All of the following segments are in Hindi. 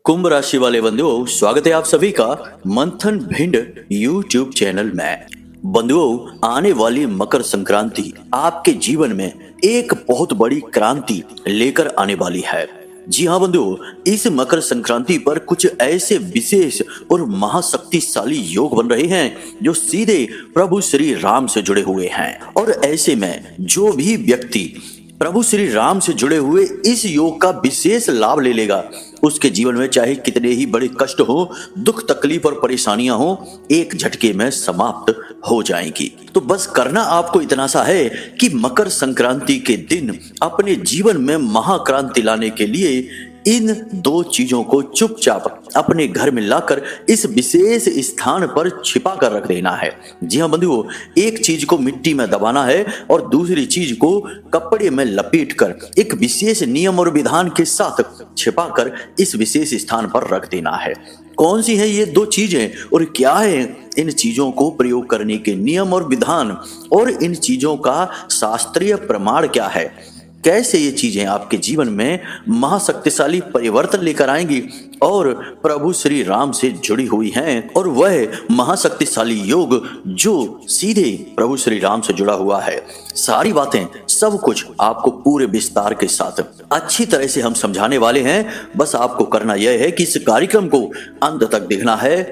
कुंभ राशि वाले बंधुओं, स्वागत है आप सभी का मंथन भिंड यूट्यूब चैनल में। बंधुओं, आने वाली मकर संक्रांति आपके जीवन में एक बहुत बड़ी क्रांति लेकर आने वाली है। जी हाँ बंधुओं, इस मकर संक्रांति पर कुछ ऐसे विशेष और महाशक्तिशाली योग बन रहे हैं जो सीधे प्रभु श्री राम से जुड़े हुए हैं। और ऐसे में जो भी व्यक्ति प्रभु श्री राम से जुड़े हुए इस योग का विशेष लाभ ले लेगा, उसके जीवन में चाहे कितने ही बड़े कष्ट हो, दुख तकलीफ और परेशानियां हो, एक झटके में समाप्त हो जाएंगी। तो बस करना आपको इतना सा है कि मकर संक्रांति के दिन अपने जीवन में महाक्रांति लाने के लिए इन दो चीजों को चुपचाप अपने घर में लाकर इस विशेष स्थान पर छिपा कर रख देना है। जी हाँ बंधुओं, एक चीज को मिट्टी में दबाना है और दूसरी चीज को कपड़े में लपेटकर एक विशेष नियम और विधान के साथ छिपा कर इस विशेष स्थान पर रख देना है। कौन सी है ये दो चीजें और क्या है इन चीजों को प्रयोग करने के नियम और विधान, और इन चीजों का शास्त्रीय प्रमाण क्या है, कैसे ये चीजें आपके जीवन में महाशक्तिशाली परिवर्तन लेकर आएंगी और प्रभु श्री राम से जुड़ी हुई हैं। और वह महाशक्तिशाली योग जो सीधे प्रभु श्री राम से जुड़ा हुआ है, सारी बातें सब कुछ आपको पूरे विस्तार के साथ अच्छी तरह से हम समझाने वाले हैं। बस आपको करना यह है कि इस कार्यक्रम को अंत तक देखना है,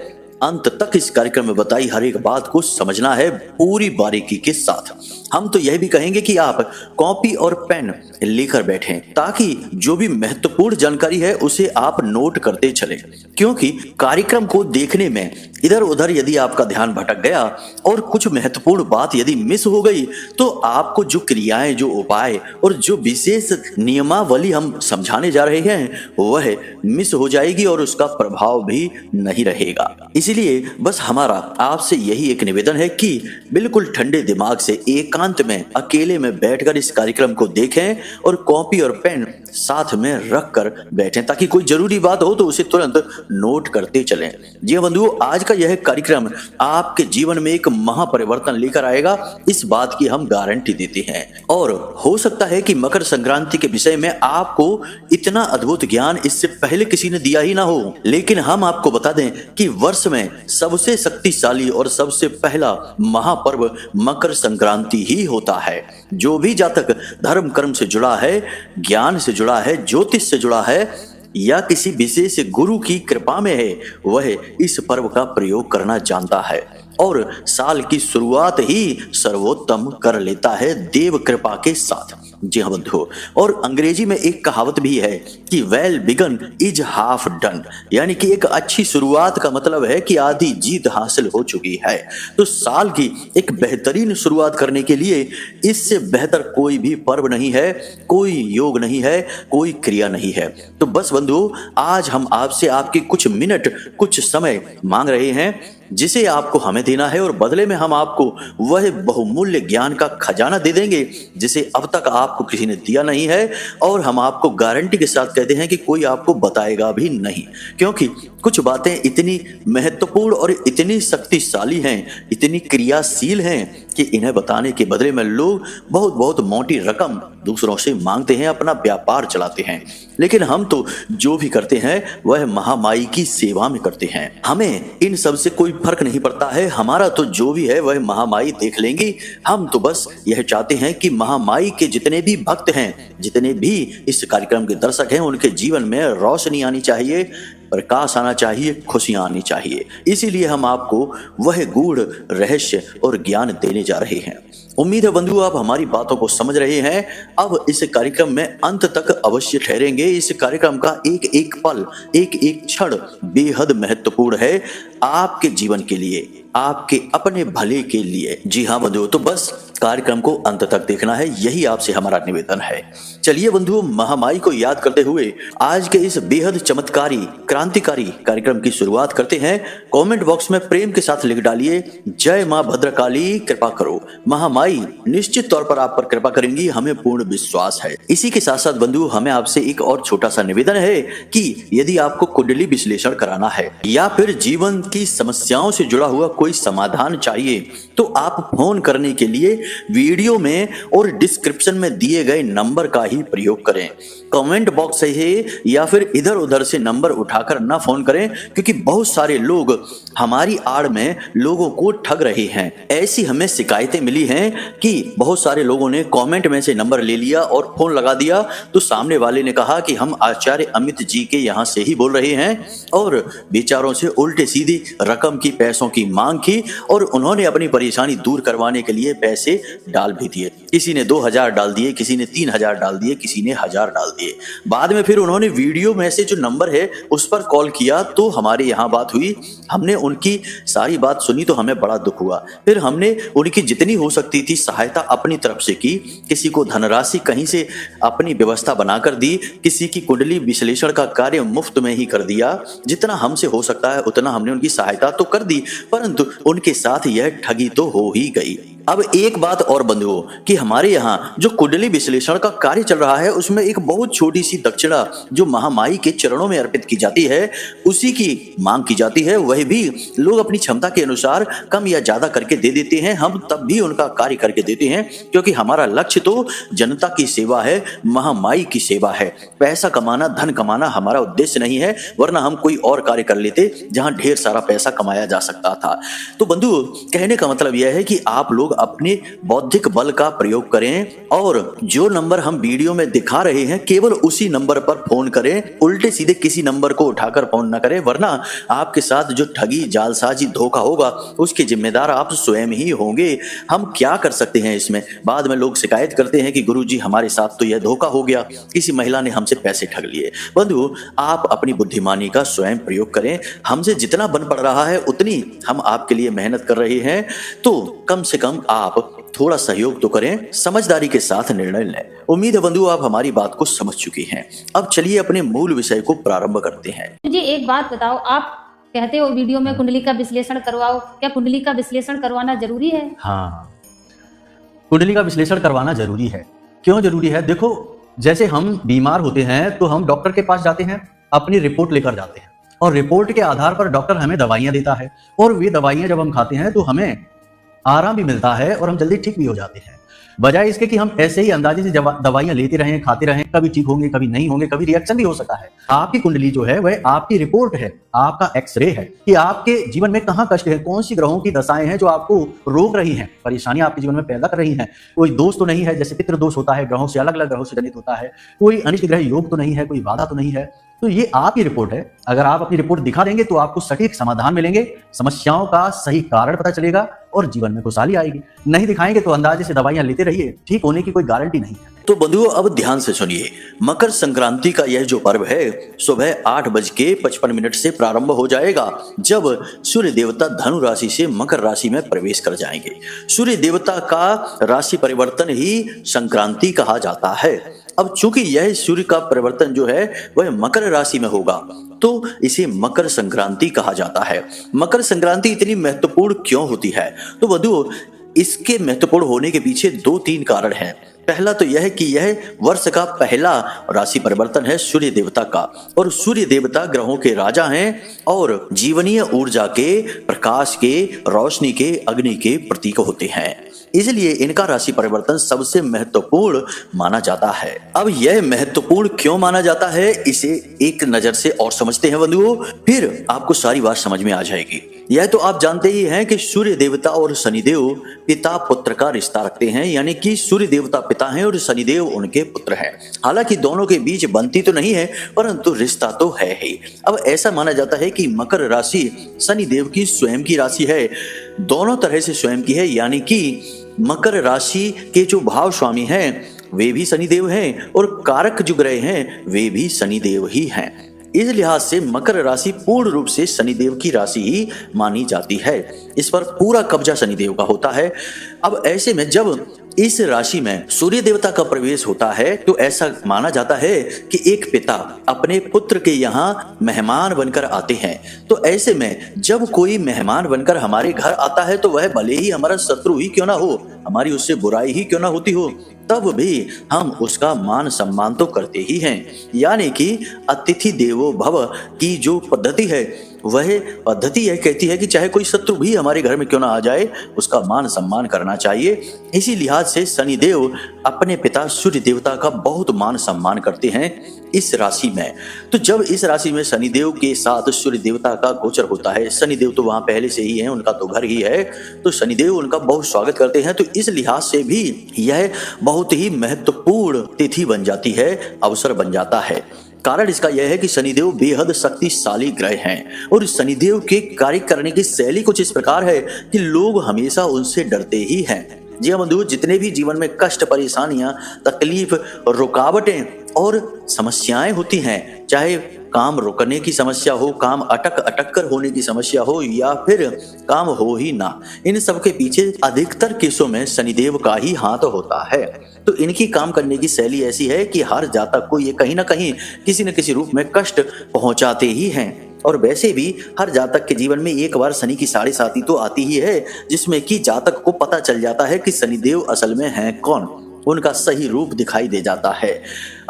अंत तक इस कार्यक्रम में बताई हर एक बात को समझना है पूरी बारीकी के साथ। हम तो यह भी कहेंगे कि आप कॉपी और पेन लेकर बैठें ताकि जो भी महत्वपूर्ण जानकारी है उसे आप नोट करते चलें, क्योंकि कार्यक्रम को देखने में इधर उधर यदि आपका ध्यान भटक गया और कुछ महत्वपूर्ण बात यदि मिस हो गई तो आपको जो क्रियाएं, जो उपाय और जो विशेष नियमावली हम समझाने जा रहे हैं वह मिस हो जाएगी और उसका प्रभाव भी नहीं रहेगा। इसीलिए बस हमारा आपसे यही एक निवेदन है कि बिल्कुल ठंडे दिमाग से एकांत में अकेले में बैठकर इस कार्यक्रम को देखें और कॉपी और पेन साथ में रख कर बैठें ताकि कोई जरूरी बात हो तो उसे तुरंत नोट करते चलें। जी बंधुओं, आज का यह कार्यक्रम आपके जीवन में एक महापरिवर्तन लेकर आएगा, इस बात की हम गारंटी देते हैं। और हो सकता है कि मकर संक्रांति के विषय में आपको इतना अद्भुत ज्ञान इससे पहले किसी ने दिया ही ना हो, लेकिन हम आपको बता दें कि वर्ष में सबसे शक्तिशाली और सबसे पहला महापर्व मकर संक्रांति ही होता है। जो भी जातक धर्म कर्म से जुड़ा है, ज्ञान से जुड़ा है, ज्योतिष से जुड़ा है या किसी विशेष गुरु की कृपा में है, वह इस पर्व का प्रयोग करना जानता है और साल की शुरुआत ही सर्वोत्तम कर लेता है देव कृपा के साथ। जी हाँ बंधुओं, और अंग्रेजी में एक कहावत भी है कि well begun is half done, यानी कि एक अच्छी शुरुआत का मतलब है कि आधी जीत हासिल हो चुकी है। तो साल की एक बेहतरीन शुरुआत करने के लिए इससे बेहतर कोई भी पर्व नहीं है, कोई योग नहीं है, कोई क्रिया नहीं है। तो बस बंधुओं, आज हम आपसे आपके कुछ मिनट, कुछ समय मांग रहे हैं जिसे आपको हमें देना है और बदले में हम आपको वह बहुमूल्य ज्ञान का खजाना दे देंगे जिसे अब तक आपको किसी ने दिया नहीं है, और हम आपको गारंटी के साथ कहते हैं कि कोई आपको बताएगा भी नहीं, क्योंकि कुछ बातें इतनी महत्वपूर्ण और इतनी शक्तिशाली हैं, इतनी क्रियाशील हैं कि इन्हें बताने के बदले में लोग बहुत बहुत मोटी रकम दूसरों से मांगते हैं, अपना व्यापार चलाते हैं। लेकिन हम तो जो भी करते हैं वह महामाई की सेवा में करते हैं। हमें इन सब से कोई फर्क नहीं पड़ता है, हमारा तो जो भी है वह महामाई देख लेंगी। हम तो बस यह चाहते हैं कि महामाई के जितने भी भक्त हैं, जितने भी इस कार्यक्रम के दर्शक हैं, उनके जीवन में रोशनी आनी चाहिए, प्रकाश आना चाहिए, खुशियां आनी चाहिए। इसीलिए हम आपको वह गूढ़ रहस्य और ज्ञान देने जा रहे हैं। उम्मीद है बंधु आप हमारी बातों को समझ रहे हैं। अब इस कार्यक्रम में अंत तक अवश्य ठहरेंगे। इस कार्यक्रम का एक एक पल, एक एक क्षण बेहद महत्वपूर्ण है आपके जीवन के लिए, आपके अपने भले के लिए। जी हाँ बंधुओं, तो बस कार्यक्रम को अंत तक देखना है, यही आपसे हमारा निवेदन है। चलिए बंधुओं, महामाई को याद करते हुए आज के इस बेहद चमत्कारी, क्रांतिकारी कार्यक्रम की शुरुआत करते हैं। कमेंट बॉक्स में प्रेम के साथ लिख डालिए, जय मां भद्रकाली कृपा करो। महामाई महामाई निश्चित तौर पर आप पर कृपा करेंगी, हमें पूर्ण विश्वास है। इसी के साथ साथ बंधु, हमें आपसे एक और छोटा सा निवेदन है कि यदि आपको कुंडली विश्लेषण कराना है या फिर जीवन की समस्याओं से जुड़ा हुआ कोई समाधान चाहिए तो आप फोन करने के लिए वीडियो में और डिस्क्रिप्शन में दिए गए नंबर का ही प्रयोग करें। कमेंट बॉक्स से या फिर इधर उधर से नंबर उठाकर ना फोन करें, क्योंकि बहुत सारे लोग हमारी आड़ में लोगों को ठग रहे हैं। ऐसी हमें शिकायतें मिली हैं कि बहुत सारे लोगों ने कमेंट में से नंबर ले लिया और फोन लगा दिया, तो सामने वाले ने कहा कि हम आचार्य अमित जी के यहाँ से ही बोल रहे हैं, और बेचारों से उल्टे सीधी रकम की, पैसों की मांग की, और उन्होंने अपनी परेशानी दूर करवाने के लिए पैसे डाल भी दिए। किसी ने 2000 डाल दिए, किसी ने 3000 डाल दिए, किसी ने 1000 डाल दिए। बाद में फिर उन्होंने वीडियो में से जो नंबर है उस पर कॉल किया, तो हमारे यहाँ बात हुई, हमने उनकी सारी बात सुनी, तो हमें बड़ा दुख हुआ। फिर हमने उनकी जितनी हो सकती थी सहायता अपनी तरफ से की, किसी को धनराशि कहीं से अपनी व्यवस्था बनाकर दी, किसी की कुंडली विश्लेषण का कार्य मुफ्त में ही कर दिया। जितना हमसे हो सकता है उतना हमने उनकी सहायता तो कर दी, परंतु उनके साथ यह ठगी तो हो ही गई। अब एक बात और बंधुओं कि हमारे यहाँ जो कुंडली विश्लेषण का कार्य चल रहा है उसमें एक बहुत छोटी सी दक्षिणा जो महामाई के चरणों में अर्पित की जाती है, उसी की मांग की जाती है। वह भी लोग अपनी क्षमता के अनुसार कम या ज्यादा करके दे देते हैं, हम तब भी उनका कार्य करके देते हैं, क्योंकि हमारा लक्ष्य तो जनता की सेवा है, महामाई की सेवा है। पैसा कमाना, धन कमाना हमारा उद्देश्य नहीं है, वरना हम कोई और कार्य कर लेते जहां ढेर सारा पैसा कमाया जा सकता था। तो बंधु, कहने का मतलब यह है कि आप लोग अपने बौद्धिक बल का प्रयोग करें और जो नंबर हम वीडियो में दिखा रहे हैं केवल उसी नंबर पर फोन करें, उल्टे सीधे किसी नंबर को उठाकर फोन न करें, वरना आपके साथ जो ठगी, जालसाजी, धोखा होगा उसके जिम्मेदार आप स्वयं ही होंगे। हम क्या कर सकते हैं इसमें? बाद में लोग शिकायत करते हैं कि गुरुजी हमारे साथ तो यह धोखा हो गया, किसी महिला ने हमसे पैसे ठग लिए। बंधु, आप अपनी बुद्धिमानी का स्वयं प्रयोग करें, हमसे जितना बन पड़ रहा है उतनी हम आपके लिए मेहनत कर रहे हैं, तो कम से कम आप थोड़ा सहयोग तो करें, समझदारी के साथ निर्णय लें। उम्मीद है बंधु आप हमारी बात को समझ चुके हैं। अब चलिए अपने मूल विषय को प्रारंभ करते हैं। मुझे एक बात बताओ, आप कहते हो वीडियो में कुंडली का विश्लेषण करवाओ, क्या कुंडली का विश्लेषण करवाना जरूरी है? हाँ, कुंडली का विश्लेषण करवाना जरूरी है। क्यों जरूरी है? देखो, जैसे हम बीमार होते हैं तो हम डॉक्टर के पास जाते हैं, अपनी रिपोर्ट लेकर जाते हैं, और रिपोर्ट के आधार पर डॉक्टर हमें दवाइयां देता है, और वे दवाइयां जब हम खाते हैं तो हमें आराम भी मिलता है और हम जल्दी ठीक भी हो जाते हैं। बजाय इसके कि हम ऐसे ही अंदाजे से दवाइयां लेते रहें, खाते रहें, कभी ठीक होंगे, कभी नहीं होंगे, कभी रिएक्शन भी हो सकता है। आपकी कुंडली जो है वह आपकी रिपोर्ट है, आपका एक्सरे है कि आपके जीवन में कहाँ कष्ट है, कौन सी ग्रहों की दशाएं हैं जो आपको रोक रही हैं, परेशानियां आपके जीवन में पैदा कर रही हैं। कोई दोष तो नहीं है, जैसे पितृ दोष होता है, ग्रहों से अलग अलग ग्रहों से जनित होता है, कोई अनिष्ट ग्रह योग तो नहीं है, कोई बाधा तो नहीं है। तो ये आपकी रिपोर्ट है। अगर आप अपनी रिपोर्ट दिखा देंगे तो आपको सटीक समाधान मिलेंगे, समस्याओं का सही कारण पता चलेगा और जीवन में खुशहाली आएगी। नहीं दिखाएंगे तो अंदाजे से दवाइयां लेते रहिए, ठीक होने की कोई गारंटी नहीं है। तो बंधुओं अब ध्यान से सुनिए, मकर संक्रांति का यह जो पर्व है सुबह 8:55 से प्रारंभ हो जाएगा, जब सूर्य देवता धनु राशि से मकर राशि में प्रवेश कर जाएंगे। सूर्य देवता का राशि परिवर्तन ही संक्रांति कहा जाता है। अब चूंकि यह सूर्य का परिवर्तन जो है वह मकर राशि में होगा, तो इसे मकर संक्रांति कहा जाता है। मकर संक्रांति इतनी महत्वपूर्ण क्यों होती है? तो बंधुओं, इसके महत्वपूर्ण होने के पीछे 2-3 कारण हैं। पहला तो यह है कि यह वर्ष का पहला राशि परिवर्तन है सूर्य देवता का, और सूर्य देवता ग्रहों के राजा हैं और जीवनीय ऊर्जा के, प्रकाश के, रोशनी के, अग्नि के प्रतीक होते हैं। इसलिए इनका राशि परिवर्तन सबसे महत्वपूर्ण माना जाता है। अब यह महत्वपूर्ण क्यों माना जाता है इसे एक नजर से और समझते हैं बंधुओं, फिर आपको सारी बात समझ में आ जाएगी। यह तो आप जानते ही हैं कि सूर्य देवता और शनिदेव पिता पुत्र का रिश्ता रखते हैं, यानी कि सूर्य देवता पिता हैं और शनिदेव उनके पुत्र हैं। हालांकि दोनों के बीच बनती तो नहीं है, परंतु रिश्ता तो है ही। अब ऐसा माना जाता है कि मकर राशि शनिदेव की स्वयं की राशि है, दोनों तरह से स्वयं की है, यानी कि मकर राशि के जो भाव स्वामी हैं वे भी शनिदेव हैं और कारक जो ग्रह हैं वे भी शनिदेव ही हैं। इस लिहाज से मकर राशि पूर्ण रूप से शनिदेव की राशि ही मानी जाती है। इस पर पूरा कब्जा शनिदेव का होता है। अब ऐसे में जब इस राशि में सूर्य देवता का प्रवेश होता है तो ऐसा माना जाता है कि एक पिता अपने पुत्र के यहाँ मेहमान बनकर आते हैं। तो ऐसे में जब कोई मेहमान बनकर हमारे घर आता है तो वह भले ही हमारा शत्रु ही क्यों ना हो, हमारी उससे बुराई ही क्यों ना होती हो, तब भी हम उसका मान सम्मान तो करते ही हैं। यानी कि अतिथि देवो भव की जो पद्धति है वह पद्धति यह कहती है कि चाहे कोई शत्रु भी हमारे घर में क्यों ना आ जाए, उसका मान सम्मान करना चाहिए। इसी लिहाज से शनिदेव अपने पिता सूर्य देवता का बहुत मान सम्मान करते हैं इस राशि में। तो जब इस राशि में शनिदेव के साथ सूर्य देवता का गोचर होता है, शनिदेव तो वहां पहले से ही हैं, उनका तो घर ही है, तो शनिदेव उनका बहुत स्वागत करते हैं। तो इस लिहाज से भी यह बहुत ही महत्वपूर्ण तिथि बन जाती है, अवसर बन जाता है। कारण इसका यह है कि शनिदेव बेहद शक्तिशाली ग्रह हैं और शनिदेव के कार्य करने की शैली कुछ इस प्रकार है कि लोग हमेशा उनसे डरते ही हैं। जी हाँ बंधुओं, जितने भी जीवन में कष्ट, परेशानियां, तकलीफ, रुकावटें और समस्याएं होती हैं, चाहे काम रुकने की समस्या हो, काम अटक कर होने की समस्या हो या फिर काम हो ही ना, इन सब के पीछे अधिकतर केसों में शनिदेव का ही हाथ होता है। तो इनकी काम करने की शैली ऐसी है कि हर जातक को ये कहीं ना कहीं किसी न किसी रूप में कष्ट पहुंचाते ही हैं। और वैसे भी हर जातक के जीवन में एक बार शनि की साढ़े साती तो आती ही है, जिसमें कि जातक को पता चल जाता है कि शनिदेव असल में हैं कौन, उनका सही रूप दिखाई दे जाता है।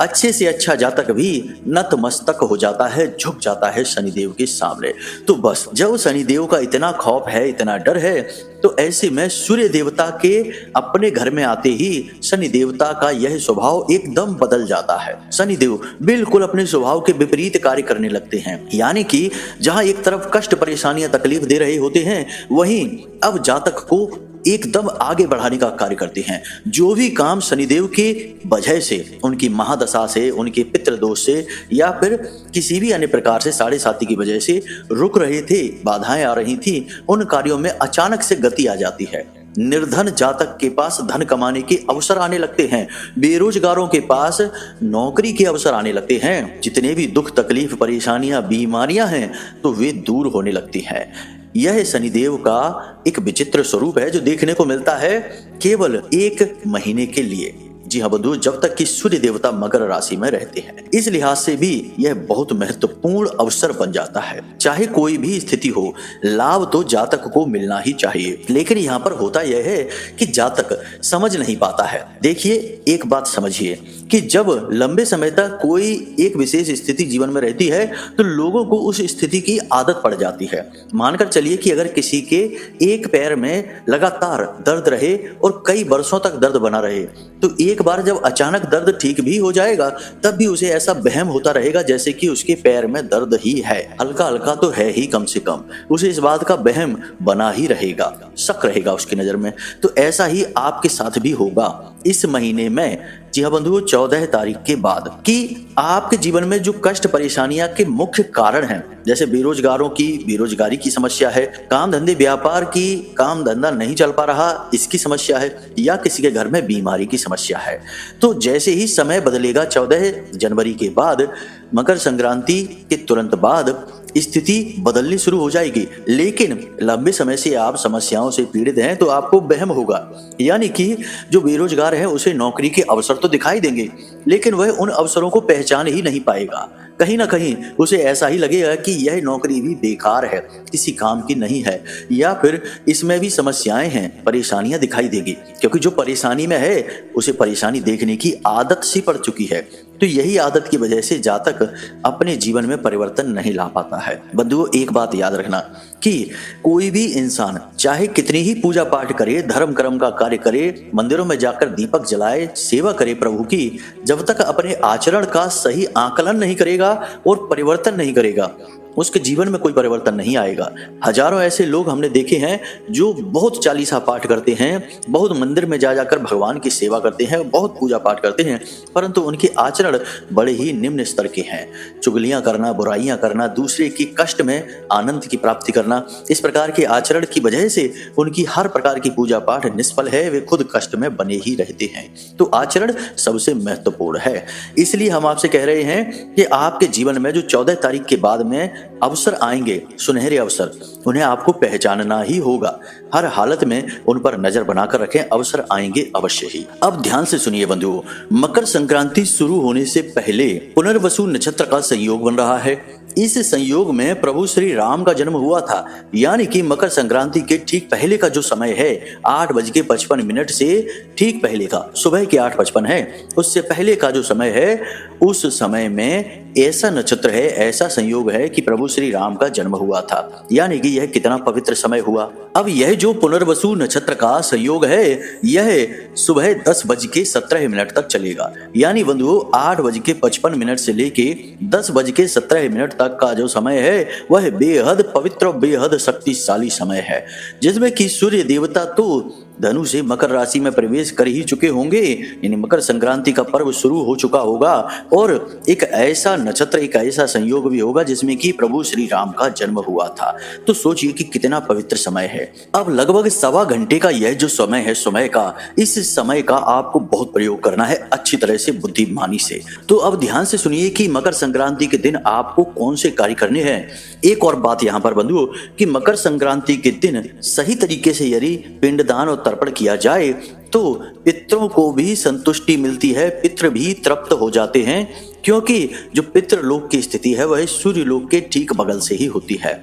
अच्छे से अच्छा जातक भी नतमस्तक हो जाता है, झुक जाता है शनिदेव के सामने। तो बस जब शनिदेव का इतना खौफ है, इतना डर है, तो ऐसे में सूर्य देवता के अपने घर में आते ही शनि देवता का यह स्वभाव एकदम बदल जाता है। शनिदेव बिल्कुल अपने स्वभाव के विपरीत कार्य करने लगते हैं। यानी कि जहां एक तरफ कष्ट, परेशानियां, तकलीफ दे रहे होते हैं, वहीं अब जातक को एकदम आगे बढ़ाने का कार्य करते हैं। जो भी काम शनिदेव के वजह से, उनकी महादशा से, उनके पितृ दोष से या फिर किसी भी अन्य प्रकार से साढ़े साती की वजह से रुक रहे थे, बाधाएं आ रही थी, उन कार्यों में अचानक से गति आ जाती है। निर्धन जातक के पास धन कमाने के अवसर आने लगते हैं, बेरोजगारों के पास नौकरी के अवसर आने लगते हैं। जितने भी दुख, तकलीफ, परेशानियां, बीमारियां हैं तो वे दूर होने लगती हैं। यह शनिदेव का एक विचित्र स्वरूप है जो देखने को मिलता है केवल 1 महीने के लिए। जी हाँ बंधु, जब तक कि सूर्य देवता मकर राशि में रहते हैं। इस लिहाज से भी यह बहुत महत्वपूर्ण अवसर बन जाता है। चाहे कोई भी स्थिति हो, लाभ तो जातक को मिलना ही चाहिए। लेकिन यहाँ पर होता यह है कि जातक समझ नहीं पाता है। देखिए, एक बात समझिए कि जब लंबे समय तक कोई एक विशेष स्थिति जीवन में रहती है तो लोगों को उस स्थिति की आदत पड़ जाती है। मानकर चलिए कि अगर किसी के एक पैर में लगातार दर्द रहे और कई वर्षों तक दर्द बना रहे, तो एक बार जब अचानक दर्द ठीक भी हो जाएगा तब भी उसे ऐसा वहम होता रहेगा जैसे कि उसके पैर में दर्द ही है। हल्का हल्का तो है ही, कम से कम उसे इस बात का वहम बना ही रहेगा, शक रहेगा उसकी नजर में। तो ऐसा ही आपके साथ भी होगा इस महीने में। जी हाँ बंधुओं, 14 तारीख के बाद कि आपके जीवन में जो कष्ट, परेशानियां के मुख्य कारण हैं, जैसे बेरोजगारों की बेरोजगारी की समस्या है, काम धंधे व्यापार की काम धंधा नहीं चल पा रहा इसकी समस्या है, या किसी के घर में बीमारी की समस्या है, तो जैसे ही समय बदलेगा 14 जनवरी के बाद, मकर संक्रांति के तुरंत बाद स्थिति बदलनी शुरू हो जाएगी। लेकिन लंबे समय से आप समस्याओं से पीड़ित हैं तो आपको वहम होगा, यानी कि जो बेरोजगार है उसे नौकरी के अवसर तो दिखाई देंगे, लेकिन वह उन अवसरों को पहचान ही नहीं पाएगा। कहीं ना कहीं उसे ऐसा ही लगेगा कि यह नौकरी भी बेकार है, किसी काम की नहीं है, या फिर इसमें भी समस्याएं हैं, परेशानियां दिखाई देगी, क्योंकि जो परेशानी में है उसे परेशानी देखने की आदत सी पड़ चुकी है। तो यही आदत की वजह से जातक अपने जीवन में परिवर्तन नहीं ला पाता है। बंधुओं, एक बात याद रखना कि कोई भी इंसान चाहे कितनी ही पूजा पाठ करे, धर्म कर्म का कार्य करे, मंदिरों में जाकर दीपक जलाए, सेवा करे प्रभु की, जब तक अपने आचरण का सही आकलन नहीं करेगा और परिवर्तन नहीं करेगा, उसके जीवन में कोई परिवर्तन नहीं आएगा। हजारों ऐसे लोग हमने देखे हैं जो बहुत चालीसा पाठ करते हैं, बहुत मंदिर में जा जाकर भगवान की सेवा करते हैं, बहुत पूजा पाठ करते हैं, परंतु उनके आचरण बड़े ही निम्न स्तर के हैं। चुगलियां करना, बुराइयां करना, दूसरे की कष्ट में आनंद की प्राप्ति करना, इस प्रकार के आचरण की वजह से उनकी हर प्रकार की पूजा पाठ निष्फल है, वे खुद कष्ट में बने ही रहते हैं। तो आचरण सबसे महत्वपूर्ण है। इसलिए हम आपसे कह रहे हैं कि आपके जीवन में जो 14 तारीख के बाद में अवसर आएंगे, सुनहरे अवसर, उन्हें आपको पहचानना ही होगा। हर हालत में उन पर नजर बनाकर रखें, अवसर आएंगे अवश्य ही। अब ध्यान से सुनिए बंधुओं, मकर संक्रांति शुरू होने से पहले पुनर्वसु नक्षत्र का संयोग बन रहा है। इस संयोग में प्रभु श्री राम का जन्म हुआ था, यानी कि मकर संक्रांति के ठीक पहले का जो समय है 8:55 से ठीक पहले का, सुबह के 8:55 है, उससे पहले का जो समय है, उस समय में ऐसा नक्षत्र है, ऐसा संयोग है कि प्रभु श्री राम का जन्म हुआ था। यानी कि यह कितना पवित्र समय हुआ। अब यह जो पुनर्वसु नक्षत्र का संयोग है, यह सुबह 10:17 तक चलेगा। यानी बंधुओं 8:55 से लेके 10:17 तक का जो समय है, वह बेहद पवित्र, बेहद शक्तिशाली समय है, जिसमें कि सूर्य देवता तो धनु से मकर राशि में प्रवेश कर ही चुके होंगे, यानी मकर संक्रांति का पर्व शुरू हो चुका होगा, और एक ऐसा नक्षत्र, एक ऐसा संयोग भी होगा जिसमें कि प्रभु श्री राम का जन्म हुआ था। तो सोचिए कि कितना पवित्र समय है। अब लगभग 1.25 घंटे का यह जो समय है, समय का, इस समय का आपको बहुत प्रयोग करना है अच्छी तरह से, बुद्धिमानी से। तो अब ध्यान से सुनिए कि मकर संक्रांति के दिन आपको कौन से कार्य करने हैं। एक और बात यहाँ पर बंधुओं कि मकर संक्रांति के दिन सही तरीके से यदि पिंडदान और तर्पण किया जाए तो पितरों को भी संतुष्टि मिलती है, पितृ भी तृप्त हो जाते हैं, क्योंकि जो पितृलोक की स्थिति है वह सूर्य लोक के ठीक बगल से ही होती है।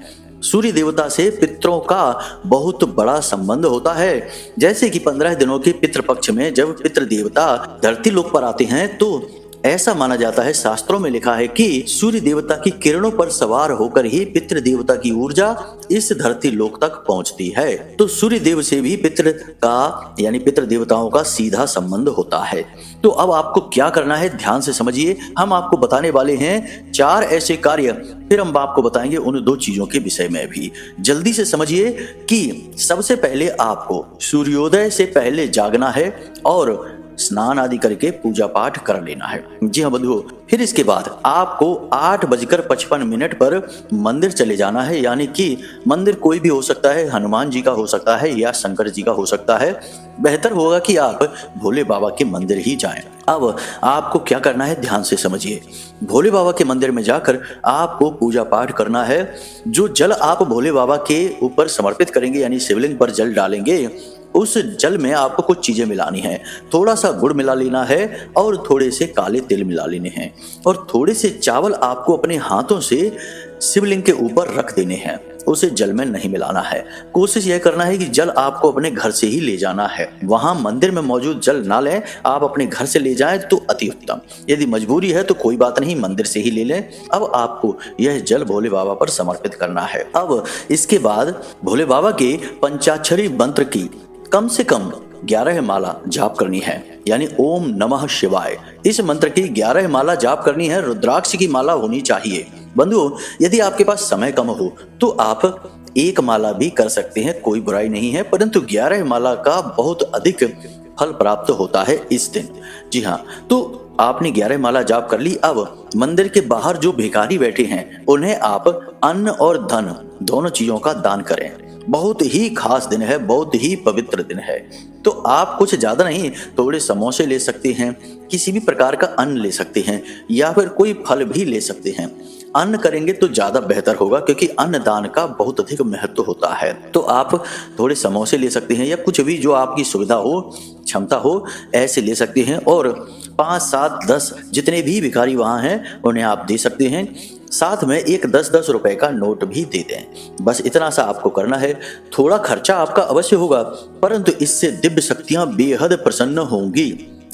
सूर्य देवता से पितरों का बहुत बड़ा संबंध होता है। जैसे कि 15 दिनों के पितृपक्ष में जब पितृ देवता धरती लोक पर आते हैं तो ऐसा माना जाता है, शास्त्रों में लिखा है कि सूर्य देवता की किरणों पर सवार होकर ही पितृ देवता की ऊर्जा इस धरती लोक तक पहुंचती है। तो सूर्य देव से भी पितृ का, यानी पितृ देवताओं का सीधा संबंध होता है। तो अब आपको क्या करना है, ध्यान से समझिए। हम आपको बताने वाले हैं 4 ऐसे कार्य, फिर हम आपको बताएंगे उन 2 चीजों के विषय में भी। जल्दी से समझिए कि सबसे पहले आपको सूर्योदय से पहले जागना है और स्नान आदि करके पूजा पाठ कर लेना है। जी हाँ बंधुओं, फिर इसके बाद आपको 8:55 पर मंदिर चले जाना है। यानी कि मंदिर कोई भी हो सकता है, हनुमान जी का हो सकता है या शंकर जी का हो सकता है। बेहतर होगा कि आप भोले बाबा के मंदिर ही जाएं। अब आपको क्या करना है, ध्यान से समझिए। भोले बाबा के मंदिर में जाकर आपको पूजा पाठ करना है। जो जल आप भोले बाबा के ऊपर समर्पित करेंगे, यानी शिवलिंग पर जल डालेंगे, उस जल में आपको कुछ चीजें मिलानी है। थोड़ा सा गुड़ मिला लेना है और थोड़े से काले तिल मिला लेने हैं, और थोड़े से चावल आपको अपने हाथों से शिवलिंग के ऊपर रख देने हैं। उसे जल में नहीं मिलाना है। कोशिश यह करना है कि जल आपको अपने घर से ही ले जाना है। वहां मंदिर में मौजूद जल ना लें, आप अपने घर से ले जाएं तो अति उत्तम। यदि मजबूरी है तो कोई बात नहीं, मंदिर से ही ले लें। अब आपको यह जल भोले बाबा पर समर्पित करना है। अब इसके बाद भोले बाबा के पंचाक्षरी मंत्र की कम से कम 11 माला जाप करनी है, यानी ओम नमः शिवाय। इस मंत्र की 11 माला जाप करनी है। रुद्राक्ष की माला होनी चाहिए। बंधुओं, यदि आपके पास समय कम हो तो आप 1 माला भी कर सकते हैं, कोई बुराई नहीं है, परंतु 11 माला का बहुत अधिक फल प्राप्त होता है इस दिन। जी हाँ, तो आपने 11 माला जाप कर ली। अब मंदिर के बाहर जो भिखारी बैठे हैं उन्हें आप अन्न और धन दोनों चीजों का दान करें। बहुत ही खास दिन है, बहुत ही पवित्र दिन है। तो आप कुछ ज्यादा नहीं, थोड़े समोसे ले सकते हैं, किसी भी प्रकार का अन्न ले सकते हैं, या फिर कोई फल भी ले सकते हैं। अन्न करेंगे तो ज्यादा बेहतर होगा, क्योंकि अन्न दान का बहुत अधिक महत्व होता है। तो आप थोड़े समोसे ले सकते हैं, या कुछ भी जो आपकी सुविधा हो, क्षमता हो, ऐसे ले सकते हैं। और 5, 7, 10 जितने भी भिखारी वहां हैं उन्हें आप दे सकते हैं। साथ में एक 10-10 रुपए का नोट भी दे दें। बस इतना सा आपको करना है। थोड़ा खर्चा आपका अवश्य होगा, परंतु इससे दिव्य शक्तियां बेहद प्रसन्न होंगी।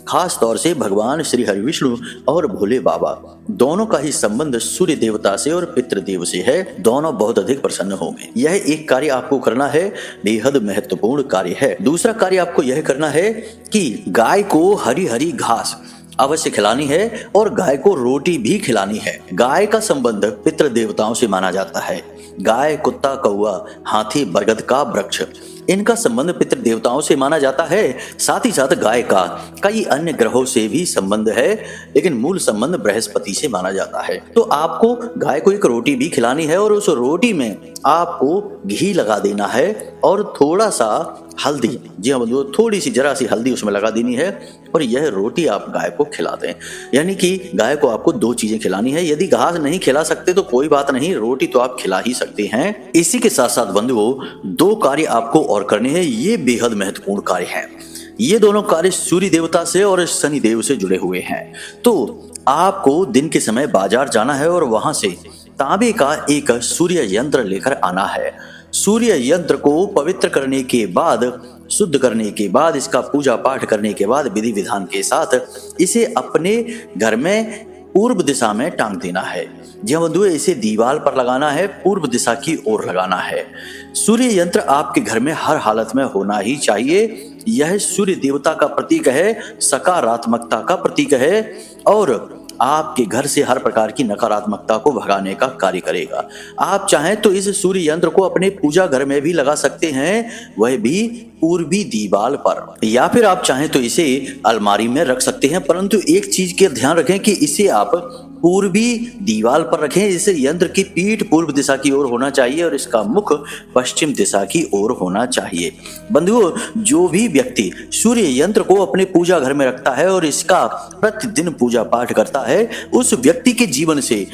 खास तौर से भगवान श्री हरि विष्णु और भोले बाबा दोनों का ही संबंध सूर्य देवता से और पितृदेव से है। दोनों बहुत अधिक प्रसन्न होंगे। यह एक कार्य आपको करना है, बेहद महत्वपूर्ण कार्य है। दूसरा कार्य आपको यह करना है कि गाय को हरी हरी घास अवश्य खिलानी है, और गाय को रोटी भी खिलानी है। गाय का संबंध पितृ देवताओं से माना जाता है। गाय, कुत्ता, कौआ, हाथी, बरगद का वृक्ष, इनका संबंध पितृ देवताओं से माना जाता है। साथ ही साथ गाय का कई अन्य ग्रहों से भी संबंध है, लेकिन मूल संबंध बृहस्पति से माना जाता है। तो आपको गाय को एक रोटी भी खिलानी है, और उस रोटी में आपको घी लगा देना है और थोड़ा सा हल्दी, जी हाँ बंधुओं, थोड़ी सी जरा सी हल्दी उसमें लगा देनी है और यह रोटी आप गाय को खिला दें। यानी कि गाय को आपको 2 चीजें खिलानी है। यदि घास नहीं खिला सकते तो कोई बात नहीं, रोटी तो आप खिला ही सकते हैं। इसी के साथ साथ बंधुओं 2 कार्य आपको और करने हैं, ये बेहद महत्वपूर्ण कार्य हैं। ये दोनों कार्य सूर्य देवता से और शनि देव से जुड़े हुए हैं। तो आपको दिन के समय बाजार जाना है और वहां से तांबे का एक सूर्य यंत्र लेकर आना है। सूर्य यंत्र को पवित्र करने के बाद, शुद्ध करने के बाद, इसका पूजा पाठ करने के बाद विधि विधान के साथ इसे अपने घर में पूर्व दिशा में टांग देना है। जी हाँ बंधुओं, इसे दीवार पर लगाना है, पूर्व दिशा की ओर लगाना है। सूर्य यंत्र आपके घर में हर हालत में होना ही चाहिए। यह सूर्य देवता का प्रतीक है, सकारात्मकता का प्रतीक है और आपके घर से हर प्रकार की नकारात्मकता को भगाने का कार्य करेगा। आप चाहें तो इस सूर्य यंत्र को अपने पूजा घर में भी लगा सकते हैं, वह भी पूर्वी दीवार पर, या फिर आप चाहें तो इसे अलमारी में रख सकते हैं। परंतु एक चीज का ध्यान रखें कि इसे आप पूर्वी दीवार पर रखें। इस यंत्र की पीठ पूर्व दिशा की ओर होना चाहिए और इसका मुख पश्चिम दिशा की ओर होना चाहिए। बंधुओं, जो भी व्यक्ति सूर्य यंत्र को अपने पूजा घर में रखता है और इसका प्रतिदिन पूजा पाठ करता है, उस व्यक्ति के जीवन से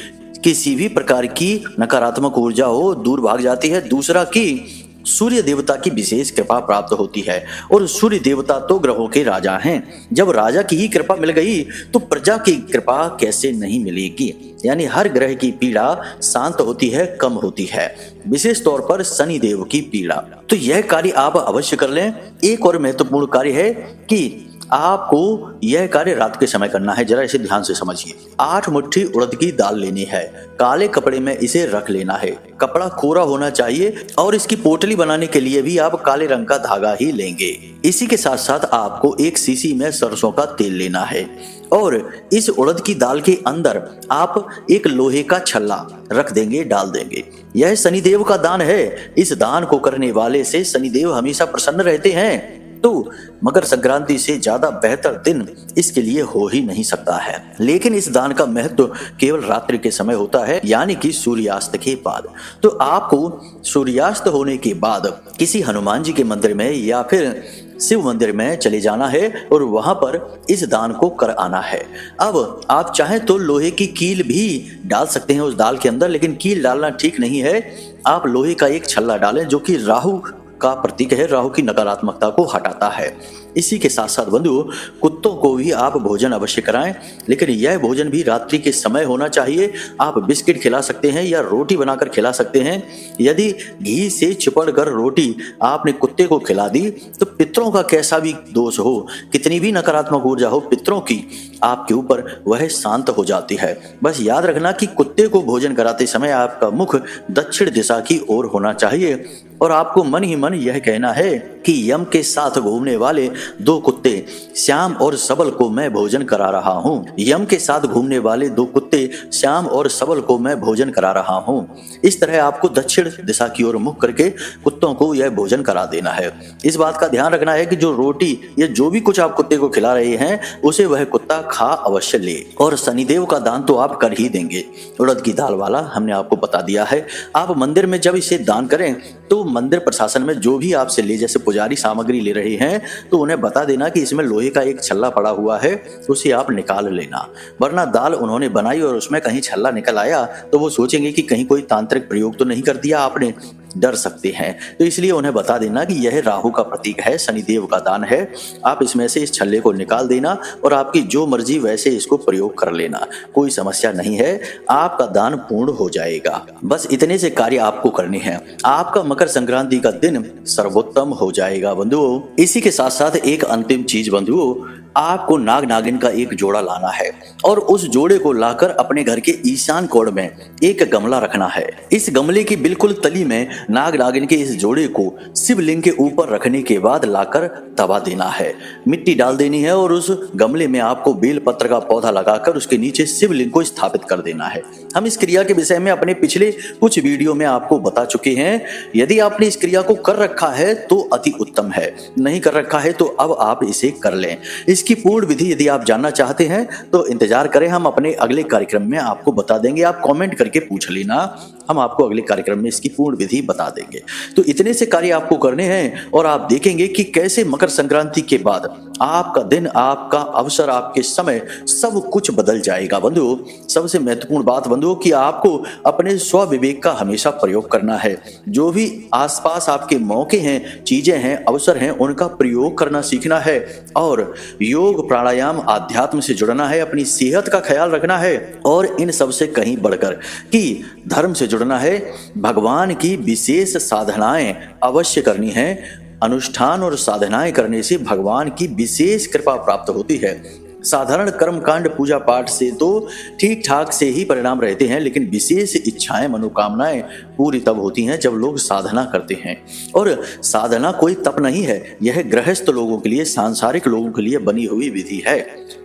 किसी भी प्रकार की नकारात्मक ऊर्जा हो दूर भाग जाती है। दूसरा कि सूर्य देवता की विशेष कृपा प्राप्त होती है और सूर्य देवता तो ग्रहों के राजा हैं। जब राजा की ही कृपा मिल गई तो प्रजा की कृपा कैसे नहीं मिलेगी। यानी हर ग्रह की पीड़ा शांत होती है, कम होती है, विशेष तौर पर शनि देव की पीड़ा। तो यह कार्य आप अवश्य कर लें। एक और महत्वपूर्ण कार्य है कि आपको यह कार्य रात के समय करना है। जरा इसे ध्यान से समझिए। 8 मुट्ठी उड़द की दाल लेनी है, काले कपड़े में इसे रख लेना है, कपड़ा कोरा होना चाहिए और इसकी पोटली बनाने के लिए भी आप काले रंग का धागा ही लेंगे। इसी के साथ साथ आपको एक शीशी में सरसों का तेल लेना है और इस उड़द की दाल के अंदर आप एक लोहे का छल्ला रख देंगे, डाल देंगे। यह शनिदेव का दान है। इस दान को करने वाले से शनिदेव हमेशा प्रसन्न रहते हैं। तो मकर संक्रांति से ज्यादा बेहतर दिन इसके लिए हो ही नहीं सकता है। लेकिन इस दान का महत्व केवल रात्रि के समय होता है, यानी कि सूर्यास्त के बाद। तो आपको सूर्यास्त होने के बाद किसी हनुमान जी के मंदिर में या फिर शिव मंदिर में चले जाना है और वहां पर इस दान को कर आना है। अब आप चाहें तो लोहे की कील भी डाल सकते हैं उस दाल के अंदर, लेकिन कील डालना ठीक नहीं है। आप लोहे का एक छल्ला डालें जो कि राहु का प्रतीक है, राहु की नकारात्मकता को हटाता है। इसी के साथ साथ बंधुओं, कुत्तों को भी आप भोजन अवश्य कराएं, लेकिन यह भोजन भी रात्रि के समय होना चाहिए। आप बिस्किट खिला सकते हैं या रोटी बनाकर खिला सकते हैं। यदि घी से चिपड़ कर रोटी आपने कुत्ते को खिला दी तो पितरों का कैसा भी दोष हो, कितनी भी नकारात्मक ऊर्जा हो पितरों की आपके ऊपर, वह शांत हो जाती है। बस याद रखना कि कुत्ते को भोजन कराते समय आपका मुख दक्षिण दिशा की ओर होना चाहिए और आपको मन ही मन यह कहना है कि यम के साथ घूमने वाले 2 कुत्ते श्याम और सबल को मैं भोजन करा रहा हूँ। यम के साथ घूमने वाले 2 कुत्ते श्याम और सबल को मैं भोजन करा रहा हूँ। इस तरह आपको दक्षिण दिशा की ओर मुख करके कुत्तों को यह भोजन करा देना है। इस बात का ध्यान रखना है कि जो रोटी या जो भी कुछ आप कुत्ते को खिला रहे हैं उसे वह कुत्ता खा अवश्य ले। और शनिदेव का दान तो आप कर ही देंगे, उड़द की दाल वाला हमने आपको बता दिया है। आप मंदिर में जब इसे दान करें तो मंदिर प्रशासन में जो भी आपसे ले, जैसे पुजारी सामग्री ले रहे हैं, तो उन्हें बता देना कि इसमें लोहे का एक छल्ला पड़ा हुआ है, उसे आप निकाल लेना। वरना दाल उन्होंने बनाई और उसमें कहीं छल्ला निकल आया तो वो सोचेंगे कि कहीं कोई तांत्रिक प्रयोग तो नहीं कर दिया आपने, डर सकते हैं। तो इसलिए उन्हें बता देना कि यह राहु का प्रतीक है, शनिदेव का दान है। आप इसमें से इस छल्ले को निकाल देना और आपकी जो मर्जी वैसे इसको प्रयोग कर लेना, कोई समस्या नहीं है, आपका दान पूर्ण हो जाएगा। बस इतने से कार्य आपको करने हैं, आपका मकर संक्रांति का दिन सर्वोत्तम हो जाएगा बंधुओं। इसी के साथ साथ एक अंतिम चीज बंधुओं, आपको नाग नागिन का एक जोड़ा लाना है और उस जोड़े को लाकर अपने घर के ईशान कोण में एक गमला रखना है। इस गमले की बिल्कुल तली में नाग नागिन के इस जोड़े को शिवलिंग के ऊपर रखने के बाद लाकर दबा देना है, मिट्टी डाल देनी है और उस गमले में आपको बेल पत्र का पौधा लगाकर उसके नीचे शिवलिंग को स्थापित कर देना है। हम इस क्रिया के विषय में अपने पिछले कुछ वीडियो में आपको बता चुके हैं। यदि आपने इस क्रिया को कर रखा है तो अति उत्तम है, नहीं कर रखा है तो अब आप इसे कर लें। इसकी पूर्ण विधि यदि आप जानना चाहते हैं तो इंतजार करें, हम अपने अगले कार्यक्रम में आपको बता देंगे। आप कमेंट करके पूछ लेना हम आपको अगले कार्यक्रम में इसकी पूर्ण विधि बता देंगे। तो इतने से कार्य आपको करने हैं और आप देखेंगे कि कैसे मकर संक्रांति के बाद आपका दिन, आपका अवसर, आपके समय सब कुछ बदल जाएगा। बंधुओं, सबसे महत्वपूर्ण बात बंधुओं कि आपको अपने स्व विवेक का हमेशा प्रयोग करना है। जो भी आसपास आपके मौके हैं, चीजें हैं, अवसर हैं, उनका प्रयोग करना सीखना है और योग, प्राणायाम, आध्यात्म से जुड़ना है, अपनी सेहत का ख्याल रखना है और इन सब से कहीं बढ़कर कि धर्म से जुड़ना है। भगवान की विशेष साधनाएं अवश्य करनी है। अनुष्ठान और साधनाएं करने से भगवान की विशेष कृपा प्राप्त होती है। साधारण कर्म कांड, पूजा पाठ से तो ठीक ठाक से ही परिणाम रहते हैं, लेकिन विशेष इच्छाएं, मनोकामनाएं पूरी तब होती हैं जब लोग साधना करते हैं। और साधना कोई तप नहीं है, यह गृहस्थ लोगों के लिए, सांसारिक लोगों के लिए बनी हुई विधि है।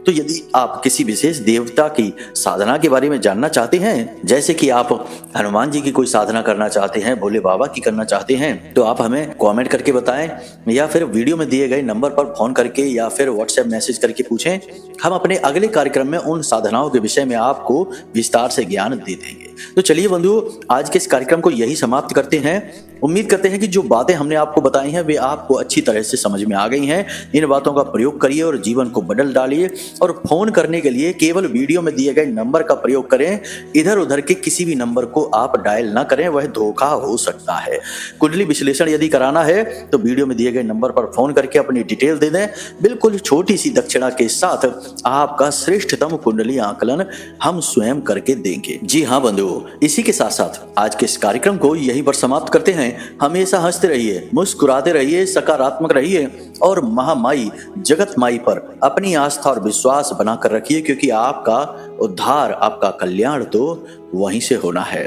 तो यदि आप किसी विशेष देवता की साधना के बारे में जानना चाहते हैं, जैसे कि आप हनुमान जी की कोई साधना करना चाहते हैं, भोले बाबा की करना चाहते हैं, तो आप हमें कमेंट करके बताएं या फिर वीडियो में दिए गए नंबर पर फोन करके या फिर व्हाट्सएप मैसेज करके पूछें। हम अपने अगले कार्यक्रम में उन साधनाओं के विषय में आपको विस्तार से ज्ञान दे देंगे। तो चलिए बंधुओं, आज के इस कार्यक्रम को यही समाप्त करते हैं। उम्मीद करते हैं कि जो बातें हमने आपको बताई हैं वे आपको अच्छी तरह से समझ में आ गई हैं। इन बातों का प्रयोग करिए और जीवन को बदल डालिए। और फोन करने के लिए केवल वीडियो में दिए गए नंबर का प्रयोग करें। इधर उधर के किसी भी नंबर को आप डायल ना करें, वह धोखा हो सकता है। कुंडली विश्लेषण यदि कराना है तो वीडियो में दिए गए नंबर पर फोन करके अपनी डिटेल दे दें। बिल्कुल छोटी सी दक्षिणा के साथ आपका श्रेष्ठतम कुंडली आकलन हम स्वयं करके देंगे। जी हाँ बंधुओं, इसी के साथ साथ आज के इस कार्यक्रम को यहीं पर समाप्त करते हैं। हमेशा हंसते रहिए, मुस्कुराते रहिए, सकारात्मक रहिए और महामाई जगत माई पर अपनी आस्था और विश्वास बनाकर रखिए, क्योंकि आपका उद्धार, आपका कल्याण तो वहीं से होना है।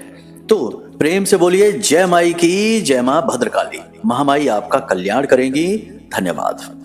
तो प्रेम से बोलिए जय माई की, जय मां भद्रकाली। महामाई आपका कल्याण करेंगी। धन्यवाद।